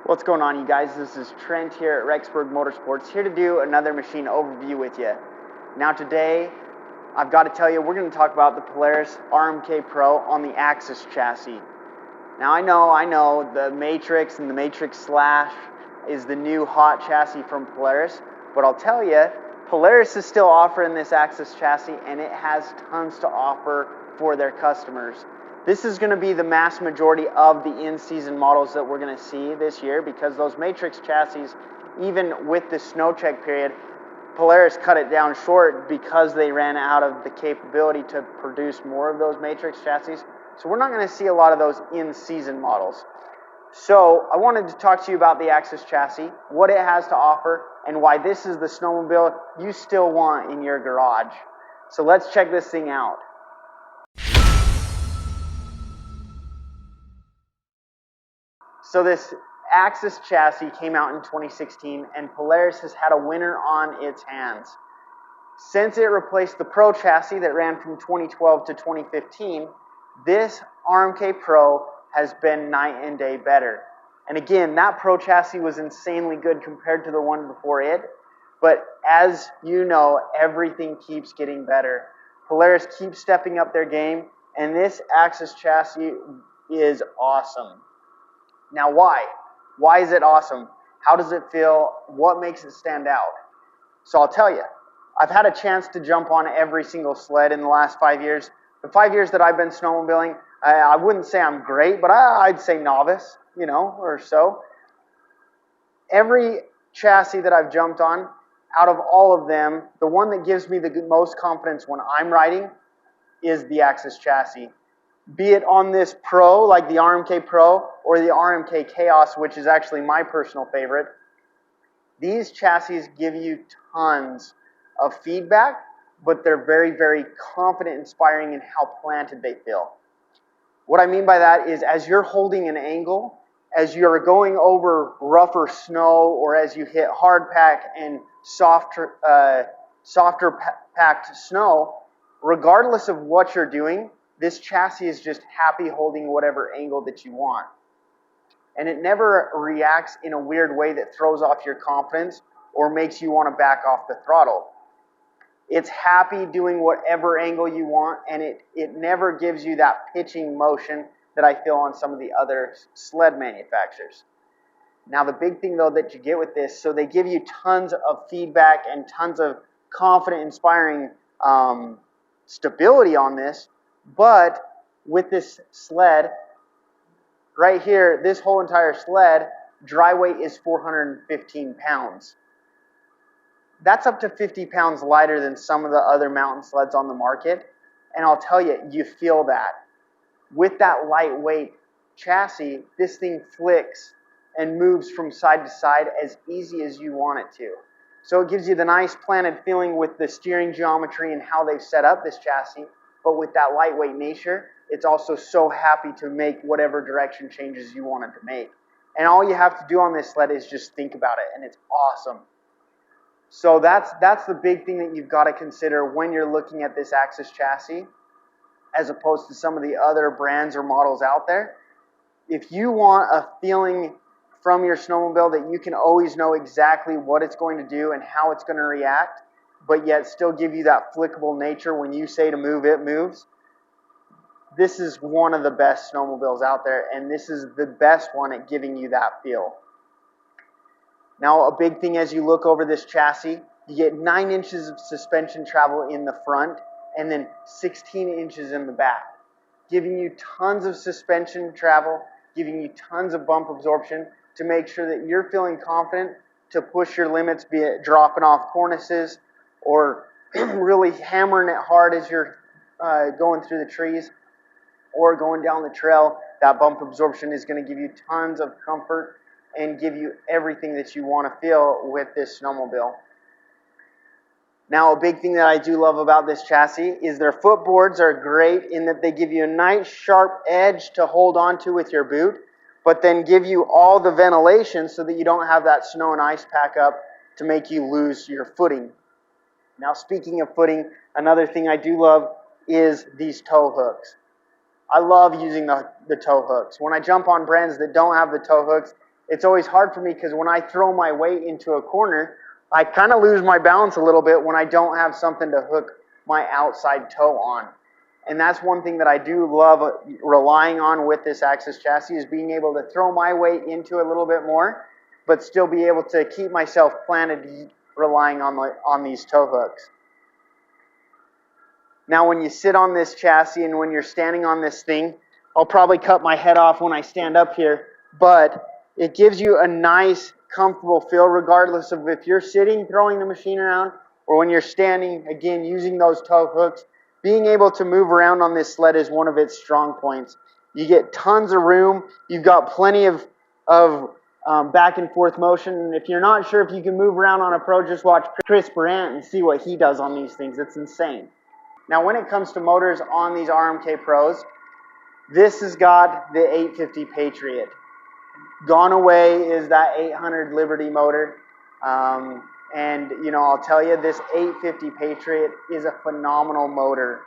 What's going on, you guys? This is Trent here at Rexburg Motorsports, here to do another machine overview with you. Now today, I've got to tell you, we're going to talk about the Polaris RMK Pro on the Axys chassis. Now I know, the Matryx and the Matryx Slash is the new hot chassis from Polaris, but I'll tell you, Polaris is still offering this Axys chassis, and it has tons to offer for their customers. This is going to be the mass majority of the in-season models that we're going to see this year, because those Matryx chassis, even with the snow check period, Polaris cut it down short because they ran out of the capability to produce more of those Matryx chassis. So we're not going to see a lot of those in-season models. So I wanted to talk to you about the Axys chassis, what it has to offer, and why this is the snowmobile you still want in your garage. So let's check this thing out. So this Axys chassis came out in 2016, and Polaris has had a winner on its hands. Since it replaced the Pro chassis that ran from 2012 to 2015, this RMK Pro has been night and day better. And again, that Pro chassis was insanely good compared to the one before it, but as you know, everything keeps getting better. Polaris keeps stepping up their game, and this Axys chassis is awesome. Now why? Why is it awesome? How does it feel? What makes it stand out? So I'll tell you, I've had a chance to jump on every single sled in the last 5 years. The 5 years that I've been snowmobiling, I wouldn't say I'm great, but I'd say novice, or so. Every chassis that I've jumped on, out of all of them, the one that gives me the most confidence when I'm riding is the Axys chassis. Be it on this Pro, like the RMK Pro, or the RMK Chaos, which is actually my personal favorite, these chassis give you tons of feedback, but they're very, very confident, inspiring in how planted they feel. What I mean by that is, as you're holding an angle, as you're going over rougher snow, or as you hit hard pack and softer packed snow, regardless of what you're doing, this chassis is just happy holding whatever angle that you want. And it never reacts in a weird way that throws off your confidence or makes you want to back off the throttle. It's happy doing whatever angle you want, and it never gives you that pitching motion that I feel on some of the other sled manufacturers. Now the big thing though that you get with this, so they give you tons of feedback and tons of confident, inspiring stability on this, but with this sled, right here, this whole entire sled, dry weight is 415 pounds. That's up to 50 pounds lighter than some of the other mountain sleds on the market, and I'll tell you, you feel that. With that lightweight chassis, this thing flicks and moves from side to side as easy as you want it to. So it gives you the nice planted feeling with the steering geometry and how they've set up this chassis, but with that lightweight nature, it's also so happy to make whatever direction changes you want it to make. And all you have to do on this sled is just think about it, and it's awesome. So that's the big thing that you've got to consider when you're looking at this Axys chassis, as opposed to some of the other brands or models out there. If you want a feeling from your snowmobile that you can always know exactly what it's going to do and how it's going to react, but yet still give you that flickable nature when you say to move, it moves, this is one of the best snowmobiles out there, and this is the best one at giving you that feel. Now, a big thing as you look over this chassis, you get 9 inches of suspension travel in the front and then 16 inches in the back, giving you tons of suspension travel, giving you tons of bump absorption to make sure that you're feeling confident to push your limits, be it dropping off cornices or really hammering it hard as you're going through the trees or going down the trail. That bump absorption is going to give you tons of comfort and give you everything that you want to feel with this snowmobile. Now, a big thing that I do love about this chassis is their footboards are great in that they give you a nice sharp edge to hold onto with your boot, but then give you all the ventilation so that you don't have that snow and ice pack up to make you lose your footing. Now, speaking of footing, another thing I do love is these tow hooks. I love using the tow hooks. When I jump on brands that don't have the tow hooks, it's always hard for me because when I throw my weight into a corner, I kind of lose my balance a little bit when I don't have something to hook my outside toe on. And that's one thing that I do love relying on with this Axys chassis, is being able to throw my weight into a little bit more, but still be able to keep myself planted relying on these toe hooks. Now when you sit on this chassis and when you're standing on this thing, I'll probably cut my head off when I stand up here, but it gives you a nice, comfortable feel regardless of if you're sitting throwing the machine around or when you're standing, again, using those toe hooks. Being able to move around on this sled is one of its strong points. You get tons of room. You've got plenty of back and forth motion. And if you're not sure if you can move around on a Pro, just watch Chris Brandt and see what he does on these things. It's insane. Now when it comes to motors on these RMK Pros, this has got the 850 Patriot. Gone away is that 800 Liberty motor. And, you know, I'll tell you, this 850 Patriot is a phenomenal motor.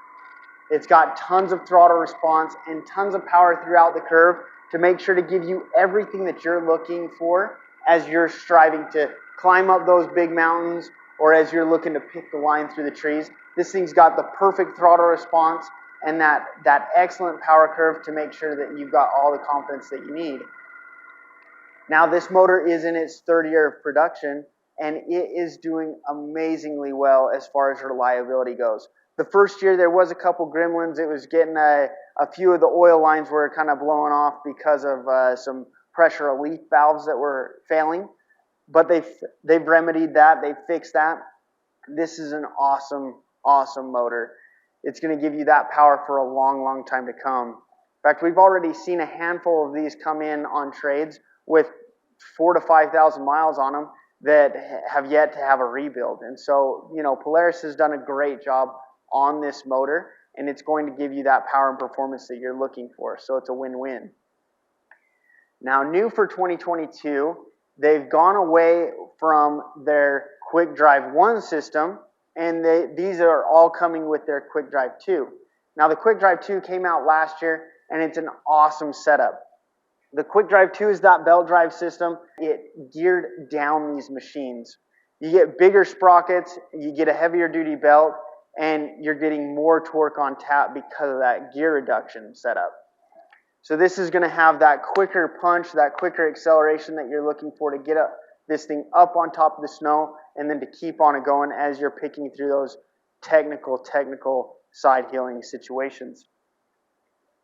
It's got tons of throttle response and tons of power throughout the curve to make sure to give you everything that you're looking for as you're striving to climb up those big mountains or as you're looking to pick the line through the trees. This thing's got the perfect throttle response and that excellent power curve to make sure that you've got all the confidence that you need. Now, this motor is in its third year of production, and it is doing amazingly well as far as reliability goes. The first year there was a couple gremlins. It was getting a few of the oil lines were kind of blowing off because of some pressure relief valves that were failing. But they've remedied that. They've fixed that. This is an awesome, awesome motor. It's going to give you that power for a long, long time to come. In fact, we've already seen a handful of these come in on trades with 4,000 to 5,000 miles on them that have yet to have a rebuild. And so, you know, Polaris has done a great job on this motor, and it's going to give you that power and performance that you're looking for. So it's a win-win. Now, new for 2022, they've gone away from their Quick Drive 1 system, and these are all coming with their Quick Drive 2. Now, the Quick Drive 2 came out last year, and it's an awesome setup. The Quick Drive 2 is that belt drive system. It geared down these machines. You get bigger sprockets, you get a heavier duty belt, and you're getting more torque on tap because of that gear reduction setup. So this is going to have that quicker punch, that quicker acceleration that you're looking for to get this thing up on top of the snow and then to keep on it going as you're picking through those technical side heeling situations.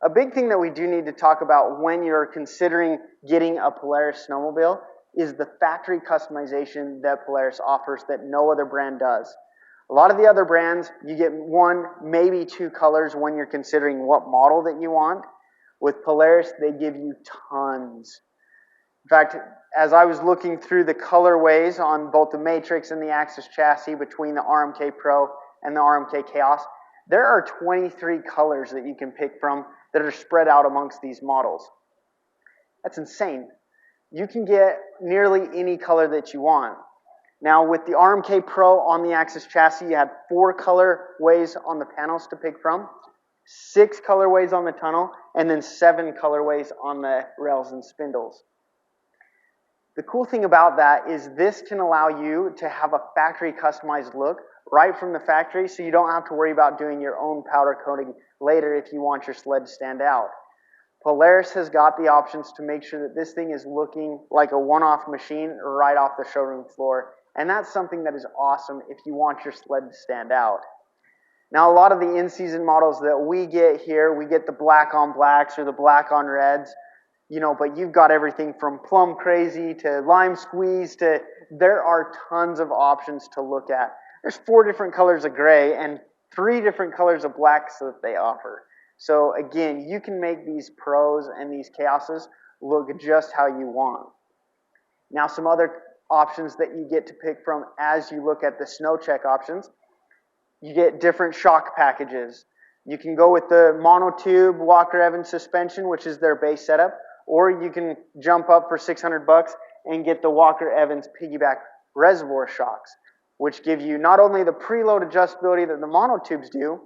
A big thing that we do need to talk about when you're considering getting a Polaris snowmobile is the factory customization that Polaris offers that no other brand does. A lot of the other brands, you get one, maybe two colors when you're considering what model that you want. With Polaris, they give you tons. In fact, as I was looking through the colorways on both the Matryx and the Axys chassis between the RMK Pro and the RMK Chaos, there are 23 colors that you can pick from that are spread out amongst these models. That's insane. You can get nearly any color that you want. Now, with the RMK Pro on the Axys chassis, you had 4 colorways on the panels to pick from, 6 colorways on the tunnel, and then 7 colorways on the rails and spindles. The cool thing about that is this can allow you to have a factory customized look right from the factory, so you don't have to worry about doing your own powder coating later if you want your sled to stand out. Polaris has got the options to make sure that this thing is looking like a one-off machine right off the showroom floor, and that's something that is awesome if you want your sled to stand out. Now, a lot of the in-season models that we get here, we get the black on blacks or the black on reds, you know, but you've got everything from plum crazy to lime squeeze to, there are tons of options to look at. There's 4 different colors of gray and 3 different colors of blacks that they offer. So again, you can make these Pros and these Chaoses look just how you want. Now, some other options that you get to pick from as you look at the snow check options, you get different shock packages. You can go with the monotube Walker Evans suspension, which is their base setup, or you can jump up for $600 and get the Walker Evans piggyback reservoir shocks, which give you not only the preload adjustability that the monotubes do,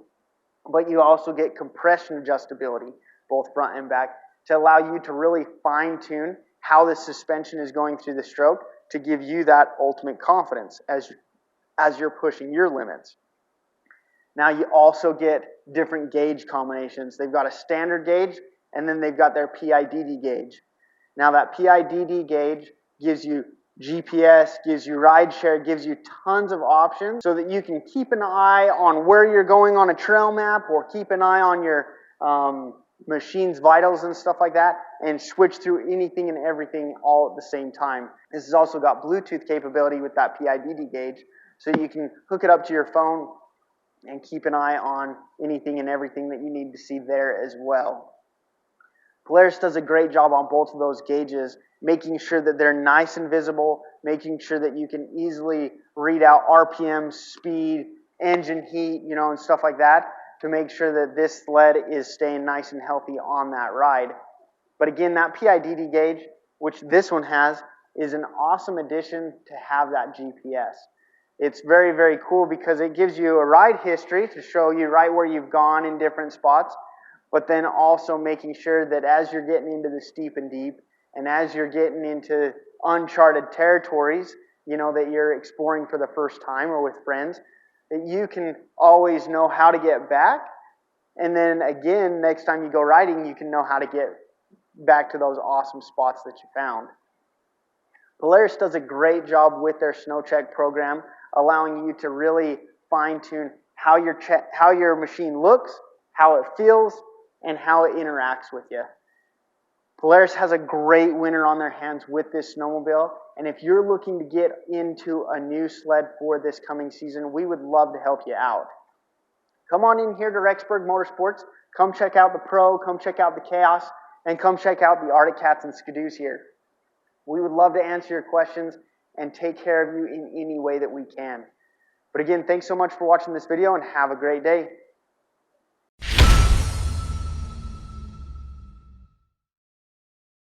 but you also get compression adjustability, both front and back, to allow you to really fine-tune how the suspension is going through the stroke to give you that ultimate confidence as you're pushing your limits. Now you also get different gauge combinations. They've got a standard gauge, and then they've got their PIDD gauge. Now that PIDD gauge gives you GPS, gives you ride share, gives you tons of options so that you can keep an eye on where you're going on a trail map, or keep an eye on your machine's vitals and stuff like that, and switch through anything and everything all at the same time. This has also got Bluetooth capability with that PIDD gauge, so you can hook it up to your phone and keep an eye on anything and everything that you need to see there as well. Polaris does a great job on both of those gauges, making sure that they're nice and visible, making sure that you can easily read out RPM, speed, engine heat, and stuff like that, to make sure that this sled is staying nice and healthy on that ride. But again, that PIDD gauge, which this one has, is an awesome addition to have that GPS. It's very, very cool because it gives you a ride history to show you right where you've gone in different spots, but then also making sure that as you're getting into the steep and deep, and as you're getting into uncharted territories, that you're exploring for the first time or with friends, that you can always know how to get back. And then again, next time you go riding, you can know how to get back to those awesome spots that you found. Polaris does a great job with their snow check program, allowing you to really fine-tune how your machine looks, how it feels, and how it interacts with you. Polaris has a great winter on their hands with this snowmobile, and if you're looking to get into a new sled for this coming season, we would love to help you out. Come on in here to Rexburg Motorsports, come check out the Pro, come check out the Chaos, and come check out the Arctic Cats and Skidoos here. We would love to answer your questions and take care of you in any way that we can. But again, thanks so much for watching this video, and have a great day.